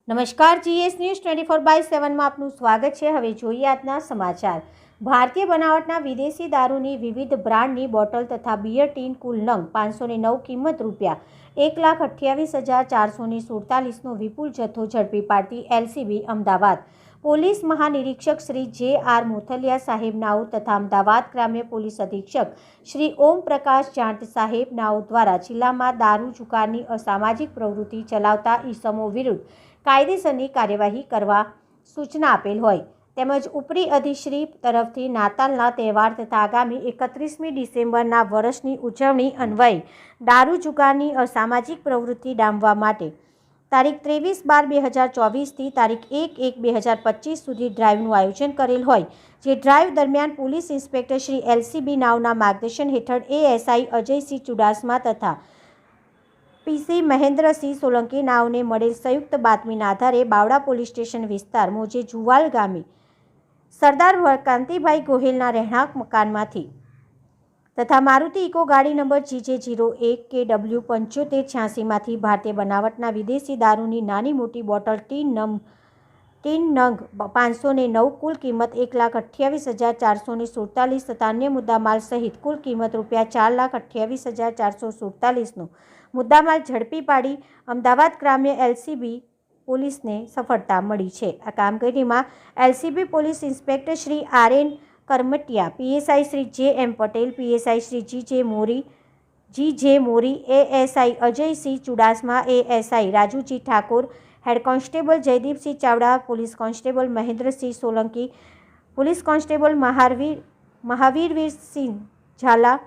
નમસ્કાર, GS news 24/7 માં આપનું સ્વાગત છે। હવે જોઈએ આજના સમાચાર। ભારતીય બનાવટના વિદેશી દારૂની વિવિધ બ્રાન્ડની બોટલ તથા બિયર ટીન કુલ નંગ 509 કિંમત ₹1,58,447નો વિપુલ જથ્થો ઝડપી પાડતી એલસીબી અમદાવાદ પોલીસ મહાનિરીક્ષક શ્રી જે.આર. મોથલિયા સાહેબ નાઓ તથા અમદાવાદ ગ્રામ્ય પોલીસ અધિક્ષક શ્રી ઓમ પ્રકાશ જાટ સાહેબ નાઓ દ્વારા જિલ્લામાં દારૂ જુગારની અસામાજિક પ્રવૃત્તિ ચલાવતા ઈસમો વિરુદ્ધ કાયદેસરની કાર્યવાહી કરવા સૂચના આપેલ હોય તેમજ ઉપરી અધિશ્રી તરફથી નાતાલના તહેવાર તથા આગામી 31મી ડિસેમ્બરના વર્ષની ઉજવણી અન્વયે દારૂ જુગારની અસામાજિક પ્રવૃત્તિ ડામવા માટે તારીખ 23/12/2024 થી તારીખ 1/1/2025 સુધી ડ્રાઇવનું આયોજન કરેલ હોય, જે ડ્રાઇવ દરમિયાન પોલીસ ઇન્સ્પેક્ટર શ્રી એલસીબી નાઓના માર્ગદર્શન હેઠળ એએસઆઈ અજયસિંહ ચુડાસમા તથા પીસી મહેન્દ્રસિંહ સોલંકી નાઓને મળેલ સંયુક્ત બાતમીના આધારે બાવડા પોલીસ સ્ટેશન વિસ્તાર મોજે જુવાલ ગામે સરદાર કાંતિભાઈ ગોહિલના રહેણાંક મકાનમાંથી તથા મારુતિ ઇકો ગાડી નંબર GJ01KW7586માંથી ભારતીય બનાવટના વિદેશી દારૂની નાની મોટી બોટલ ટીન નંગ 509 કુલ કિંમત ₹1,28,447 તથા અન્ય મુદ્દામાલ સહિત કુલ કિંમત ₹4,28,447નો મુદ્દામાલ ઝડપી પાડી અમદાવાદ ગ્રામ્ય એલસીબી પોલીસને સફળતા મળી છે। આ કામગીરીમાં LCB police inspector Shri R N. Karamtiya, PSI Shri J M. Patel, PSI Shri G J Mori, ASI Ajaysinh Chudasama, ASI Rajuji Thakor, head constable Jaydeepsinh Chavda, police constable Mahendrasinh Solanki, police constable Mahavirsinh Zala,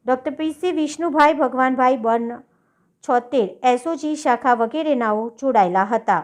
doctor PC Vishnubhai Bhagwanbhai બન 76 એસઓજી શાખા વગેરે નાઓ જોડાયેલા હતા।